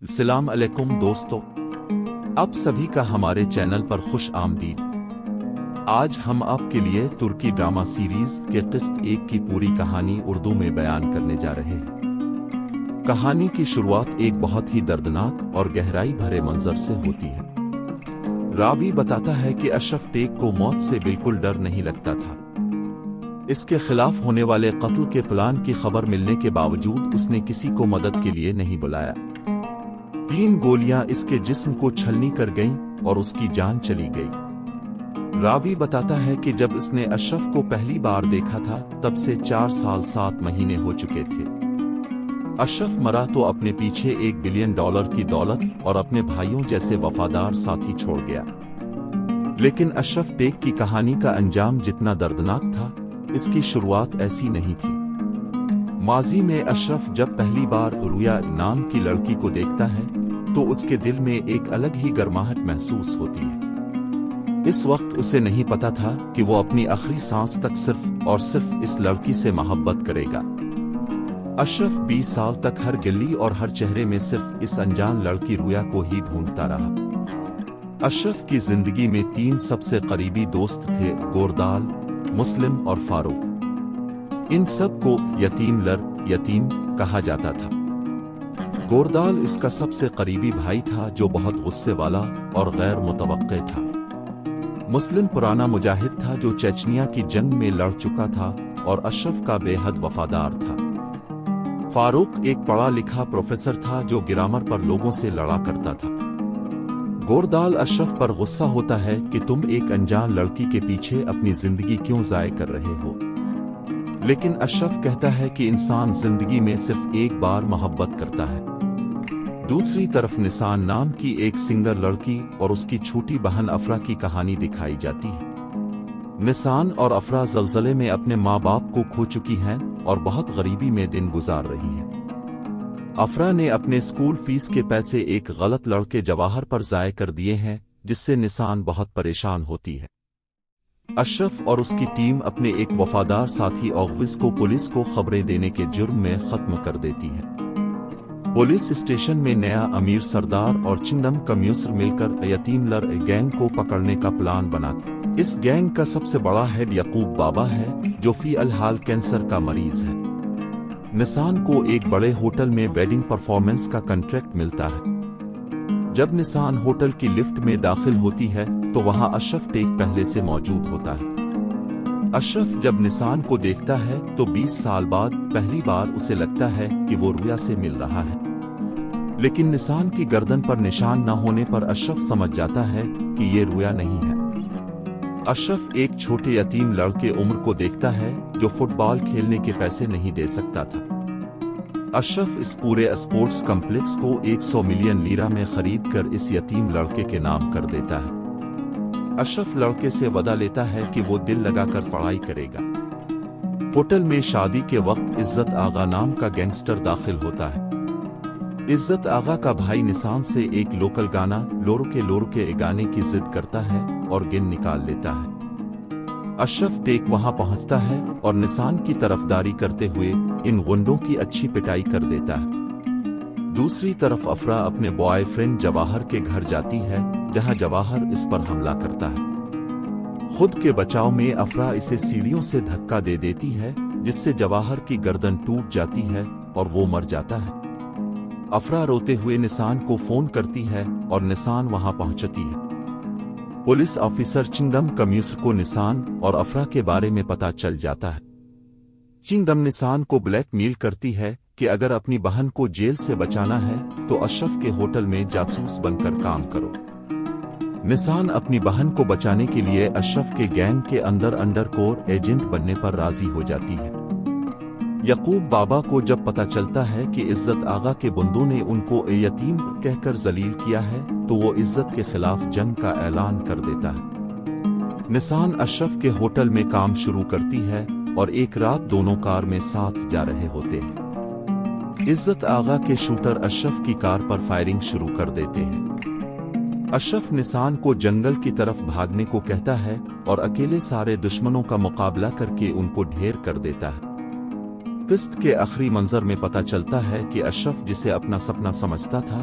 السلام علیکم دوستو، آپ سبھی کا ہمارے چینل پر خوش آمدید۔ آج ہم آپ کے لیے ترکی ڈرامہ سیریز کے قسط 1 کی پوری کہانی اردو میں بیان کرنے جا رہے ہیں۔ کہانی کی شروعات ایک بہت ہی دردناک اور گہرائی بھرے منظر سے ہوتی ہے۔ راوی بتاتا ہے کہ اشرف ٹیک کو موت سے بالکل ڈر نہیں لگتا تھا۔ اس کے خلاف ہونے والے قتل کے پلان کی خبر ملنے کے باوجود اس نے کسی کو مدد کے لیے نہیں بلایا۔ 3 گولیاں اس کے جسم کو چھلنی کر گئیں اور اس کی جان چلی گئی۔ راوی بتاتا ہے کہ جب اس نے اشرف کو پہلی بار دیکھا تھا تب سے 4 سال 7 مہینے ہو چکے تھے۔ اشرف مرا تو اپنے پیچھے $1 بلین کی دولت اور اپنے بھائیوں جیسے وفادار ساتھی چھوڑ گیا۔ لیکن اشرف ٹیک کی کہانی کا انجام جتنا دردناک تھا، اس کی شروعات ایسی نہیں تھی۔ ماضی میں اشرف جب پہلی بار رویا نام کی لڑکی کو دیکھتا ہے تو اس کے دل میں ایک الگ ہی گرماہٹ محسوس ہوتی ہے۔ اس وقت اسے نہیں پتا تھا کہ وہ اپنی آخری سانس تک صرف اور صرف اس لڑکی سے محبت کرے گا۔ اشرف 20 سال تک ہر گلی اور ہر چہرے میں صرف اس انجان لڑکی رویا کو ہی ڈھونڈتا رہا۔ اشرف کی زندگی میں 3 سب سے قریبی دوست تھے: گوردال، مسلم اور فاروق۔ ان سب کو یتیم کہا جاتا تھا۔ گوردال اس کا سب سے قریبی بھائی تھا جو بہت غصے والا اور غیر متوقع تھا۔ مسلم پرانا مجاہد تھا جو چیچنیا کی جنگ میں لڑ چکا تھا اور اشرف کا بے حد وفادار تھا۔ فاروق ایک پڑھا لکھا پروفیسر تھا جو گرامر پر لوگوں سے لڑا کرتا تھا۔ گوردال اشرف پر غصہ ہوتا ہے کہ تم ایک انجان لڑکی کے پیچھے اپنی زندگی کیوں ضائع کر رہے ہو؟ لیکن اشرف کہتا ہے کہ انسان زندگی میں صرف ایک بار محبت کرتا ہے۔ دوسری طرف نسان نام کی ایک سنگر لڑکی اور اس کی چھوٹی بہن افرا کی کہانی دکھائی جاتی ہے۔ نسان اور افرا زلزلے میں اپنے ماں باپ کو کھو چکی ہیں اور بہت غریبی میں دن گزار رہی ہیں۔ افرا نے اپنے اسکول فیس کے پیسے ایک غلط لڑکے جواہر پر ضائع کر دیے ہیں، جس سے نسان بہت پریشان ہوتی ہے۔ اشرف اور اس کی ٹیم اپنے ایک وفادار ساتھی اوغوز کو پولیس کو خبریں دینے کے جرم میں ختم کر دیتی ہے۔ پولیس اسٹیشن میں نیا امیر سردار اور چنگم کمیوسر مل کر یتیم لر گینگ کو پکڑنے کا پلان بناتے۔ اس گینگ کا سب سے بڑا ہیڈ یعقوب بابا ہے جو فی الحال کینسر کا مریض ہے۔ نسان کو ایک بڑے ہوٹل میں ویڈنگ پرفارمنس کا کنٹریکٹ ملتا ہے۔ جب نسان ہوٹل کی لفٹ میں داخل ہوتی ہے تو وہاں اشرف ٹیک پہلے سے موجود ہوتا ہے۔ اشرف جب نسان کو دیکھتا ہے تو 20 سال بعد پہلی بار اسے لگتا ہے کہ وہ رویا سے مل رہا ہے۔ لیکن نسان کی گردن پر نشان نہ ہونے پر اشرف سمجھ جاتا ہے کہ یہ رویا نہیں ہے۔ اشرف ایک چھوٹے یتیم لڑکے عمر کو دیکھتا ہے جو فٹ بال کھیلنے کے پیسے نہیں دے سکتا تھا۔ اشرف اس پورے اسپورٹس کمپلیکس کو 100 ملین لیرہ میں خرید کر اس یتیم لڑکے کے نام کر دیتا ہے۔ اشرف لڑکے سے وعدہ لیتا ہے کہ وہ دل لگا کر پڑھائی کرے گا۔ ہوٹل میں شادی کے وقت عزت آغا نام کا گینگسٹر داخل ہوتا ہے۔ عزت آغا کا بھائی نسان سے ایک لوکل گانا لورکے گانے کی ضد کرتا ہے اور گن نکال لیتا ہے۔ اشرف ٹیک وہاں پہنچتا ہے اور نسان کی طرفداری کرتے ہوئے ان گنڈوں کی اچھی پٹائی کر دیتا ہے۔ دوسری طرف افرا اپنے بوائے فرینڈ جواہر کے گھر جاتی ہے جہاں جواہر اس پر حملہ کرتا ہے۔ خود کے بچاؤ میں افرا اسے سیڑھیوں سے دھکا دے دیتی ہے جس سے جواہر کی گردن ٹوٹ جاتی ہے اور وہ مر جاتا ہے۔ افرا روتے ہوئے نسان کو فون کرتی ہے اور نسان وہاں پہنچتی ہے۔ پولیس آفیسر چنگم کمیوسر کو نسان اور افرا کے بارے میں پتہ چل جاتا ہے۔ چنگم نسان کو بلیک میل کرتی ہے کہ اگر اپنی بہن کو جیل سے بچانا ہے تو اشرف کے ہوٹل میں جاسوس بن کر کام کرو۔ نسان اپنی بہن کو بچانے کے لیے اشرف کے گینگ کے اندر انڈر کور ایجنٹ بننے پر راضی ہو جاتی ہے۔ یعقوب بابا کو جب پتہ چلتا ہے کہ عزت آغا کے بندوں نے ان کو یتیم کہہ کر ذلیل کیا ہے تو وہ عزت کے خلاف جنگ کا اعلان کر دیتا ہے۔ نسان اشرف کے ہوٹل میں کام شروع کرتی ہے اور ایک رات دونوں کار میں ساتھ جا رہے ہوتے ہیں۔ عزت آغا کے شوٹر اشرف کی کار پر فائرنگ شروع کر دیتے ہیں۔ اشرف نسان کو جنگل کی طرف بھاگنے کو کہتا ہے اور اکیلے سارے دشمنوں کا مقابلہ کر کے ان کو ڈھیر کر دیتا ہے۔ قسط کے آخری منظر میں پتہ چلتا ہے کہ اشرف جسے اپنا سپنا سمجھتا تھا